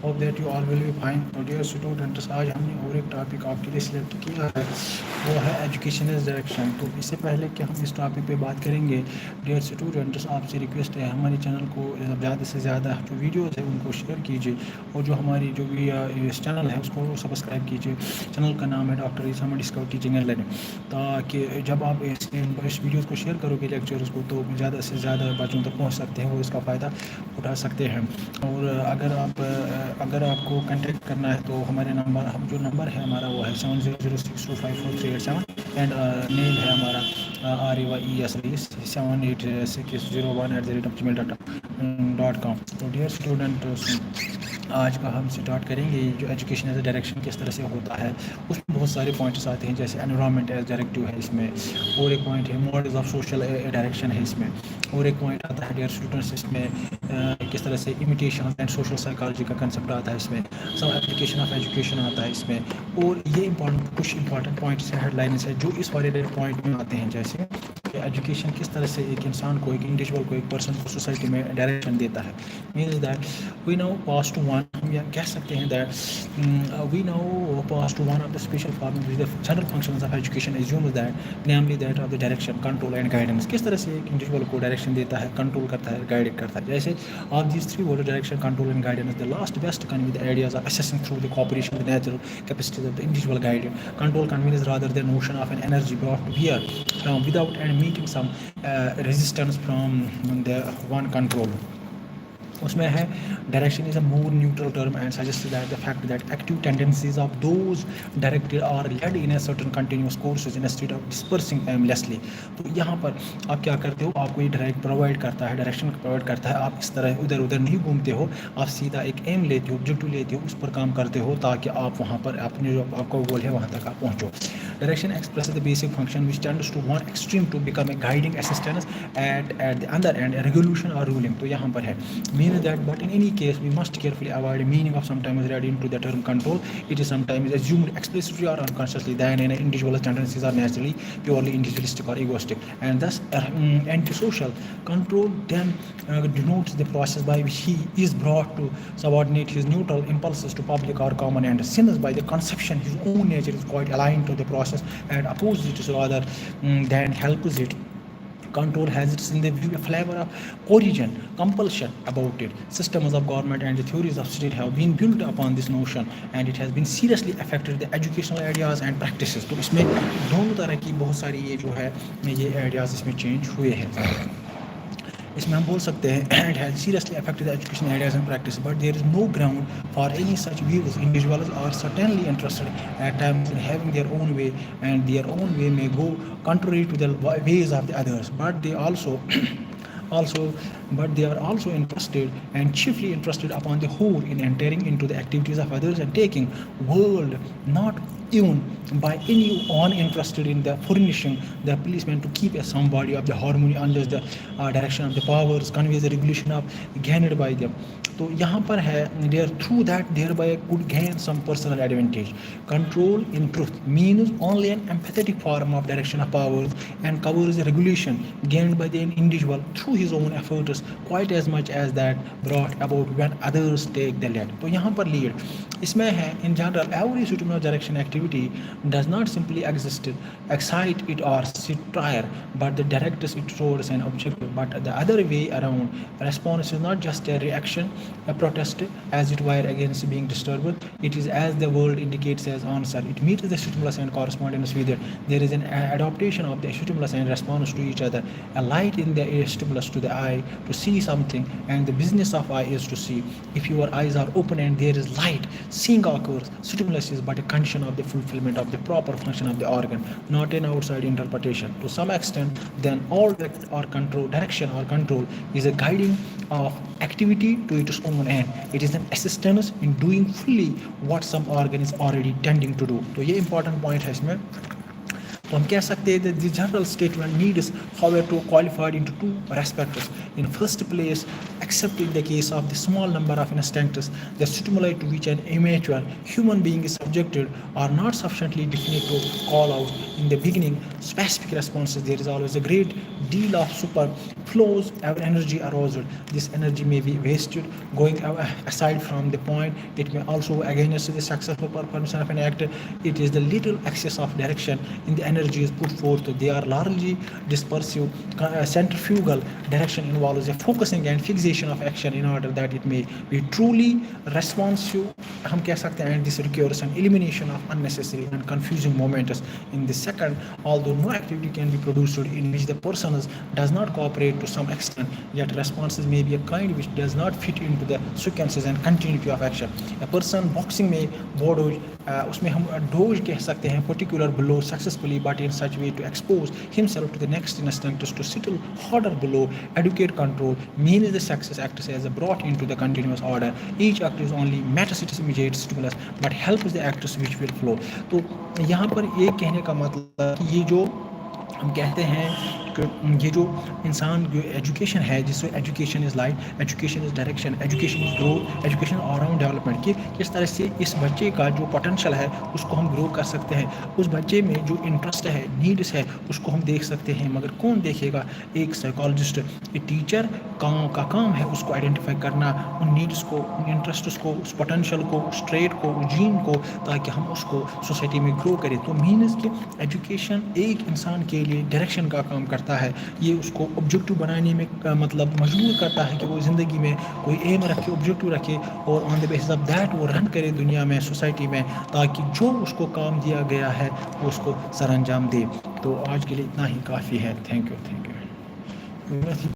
Hope that you all will be fine. तो dear students, आज हमने और एक टॉपिक आपके लिए सिलेक्ट किया है, वो है एजुकेशन इज डायरेक्शन। तो इससे पहले कि हम इस टॉपिक पे बात करेंगे, डियर स्टूडेंट्स, आपसे रिक्वेस्ट है हमारे चैनल को ज़्यादा से ज़्यादा जो वीडियोज़ है उनको शेयर कीजिए, और जो हमारी जो भी इस चैनल है उसको सब्सक्राइब कीजिए। चैनल का नाम है doctor Isa discover teaching and learning. ताकि जब आप इस वीडियोज़ को शेयर करोगे लेक्चर्स को, तो ज़्यादा से ज़्यादा बच्चों तक पहुँच सकते हैं, वो इसका फ़ायदा उठा सकते हैं। और अगर आपको कांटेक्ट करना है तो हमारे नंबर, हम जो नंबर है हमारा वो है 7006254387, एंड मेल है हमारा RAYES 786101@gmail.com। तो डियर स्टूडेंट, आज का हम स्टार्ट करेंगे जो एजुकेशन एज डायरेक्शन किस तरह से होता है। उसमें बहुत सारे पॉइंट्स आते हैं, जैसे एनवायरनमेंट एज डायरेक्टिव है इसमें, और एक पॉइंट है मॉडल्स ऑफ सोशल डायरेक्शन है इसमें, और एक पॉइंट आता है डियर स्टूडेंट्स इसमें किस तरह से इमिटेशन एंड सोशल साइकोलॉजी का कंसेप्ट आता है इसमें, सब एप्लीकेशन ऑफ एजुकेशन आता है इसमें। और ये कुछ इंपॉर्टेंट पॉइंट्स हैं, हेडलाइंस है जो इस वाले पॉइंट में आते हैं, जैसे कि एजुकेशन किस तरह से एक इंसान को, एक इंडिविजुअल को, एक पर्सन को सोसाइटी में डायरेक्शन देता है। Means that we now pass to one, हम यह कह सकते हैं that we now pass to one of the special form with the general functions of education assumes that namely that of the direction, control and guidance. किस तरह से एक individual को डायरेक्शन देता है, कंट्रोल करता है, गाइड करता है। जैसे of these three words, direction, control and guidance, the last best convey the ideas of assessing through the cooperation the natural capacities of the individual guided. Control conveys rather the notion of an energy brought to bear from without and meeting some resistance from the one control. उसमें है direction is a more neutral term and suggest that the fact that active tendencies of those directed are led in a certain continuous courses in state of dispersing aimlessly. तो यहाँ पर आप क्या करते हो, आपको ये डायरेक्ट प्रोवाइड करता है, डायरेक्शन प्रोवाइड करता है। आप इस तरह उधर उधर नहीं घूमते हो, आप सीधा एक एम लेते हो, ऑब्जेक्टिव लेते हो, उस पर काम करते हो, ताकि आप वहाँ पर अपने जो आपका गोल है वहाँ तक आप पहुँचो। Direction expresses the basic function which tends to one extreme to become a guiding assistance at the other end, a regulation or ruling. तो यहाँ पर है means that, but in any case we must carefully avoid the meaning of sometimes read into the term control. It is sometimes assumed explicitly or unconsciously that an individual's tendencies are naturally purely individualistic or egoistic, and thus antisocial. Control then denotes the process by which he is brought to subordinate his neutral impulses to public or common ends, since by the conception his own nature is quite aligned to the process and opposes it rather than helps it. Control has its in the view a flavor of coercion, compulsion about it. Systems of government and the theories of state have been built upon this notion, and it has been seriously affected the educational ideas and practices. तो इसमें दोनों तरह की बहुत सारी ये जो है ये आइडियाज़ इसमें चेंज हुए हैं। इसमें हम बोल सकते हैं it has seriously affected the education ideas and practice, but there is no ground for any such views. Individuals are certainly interested at times in having their own way, and their own way may go contrary to the ways of the others, but they are also interested, and chiefly interested upon the whole, in entering into the activities of others and taking world, not even by anyone interested in the furnishing the policeman to keep a some body of the harmony unless the direction of the powers conveys the regulation of gained by them. तो यहाँ पर है there through that thereby could gain some personal advantage. Control in truth means only an empathetic form of direction of powers and covers the regulation gained by the individual through his own efforts quite as much as that brought about when others take the lead. तो यहाँ पर lead इसमें है in general every suitable direction activity does not simply excite it or tire, but the directs it towards an objective. But the other way around, response is not just a reaction, a protest as it were against being disturbed. It is, as the word indicates, as answer. It meets the stimulus and correspondence with it. There is an adaptation of the stimulus and response to each other. A light in the stimulus to the eye to see something, and the business of eye is to see. If your eyes are open and there is light, seeing occurs. Stimulus is but a condition of the fulfillment of the proper function of the organ, not an outside interpretation. To some extent, then all direction or control is a guiding of activity to its own end. It is an assistance in doing fully what some organ is already tending to do. तो ये important point है इसमें। तो हम कह सकते हैं that the general statement needs however to qualified into two aspects. In first place, except in the case of the small number of instances, the stimuli to which an immature human being is subjected are not sufficiently definite to call out in the beginning specific responses. There is always a great deal of flows our energy aroused. This energy may be wasted going aside from the point. It may also against the successful performance of an act. It is the little excess of direction in the energy is put forth. They are largely dispersive. Centrifugal direction involves a focusing and fixation of action in order that it may be truly responsive. हम कह सकते हैं, and this requires an elimination of unnecessary and confusing moments in the second. Although no activity can be produced in which the person does not cooperate to some extent, yet responses may be a kind which does not fit into the sequences and continuity of action. A person boxing में board उसमें हम dose कह सकते हैं particular blow successfully but in such way to expose himself to the next instant to settle harder blow. Educate control means the success acts as brought into the continuous order. Each act is only matters its immediate stimulus but helps the actors which will flow. तो यहाँ पर ये कहने का मतलब कि ये जो हम कहते हैं कि ये जो इंसान जो एजुकेशन है, जिससे education is life, education is direction, education is growth, education all round development, कि किस तरह से इस बच्चे का जो पोटेंशियल है उसको हम ग्रो कर सकते हैं. उस बच्चे में जो इंटरेस्ट है, नीड्स है, उसको हम देख सकते हैं. मगर कौन देखेगा? एक साइकोलॉजिस्ट, एक टीचर का काम है उसको आइडेंटिफाई करना, उन नीड्स को, उन इंटरेस्ट्स को, उस पोटेंशियल को, उस ट्रेड को, उस जीन को, ताकि हम उसको सोसाइटी में ग्रो करें. तो मीन्स कि एजुकेशन एक इंसान के लिए डायरेक्शन का काम करता है. ये उसको ऑब्जेक्टिव बनाने में मतलब मजबूर करता है कि वो ज़िंदगी में कोई एम रखे, ऑब्जेक्टिव रखे और on the basis of that वो रन करे दुनिया में, सोसाइटी में, ताकि जो उसको काम दिया गया है वो उसको सर अंजाम दे. तो आज के लिए इतना ही काफ़ी है. Thank you.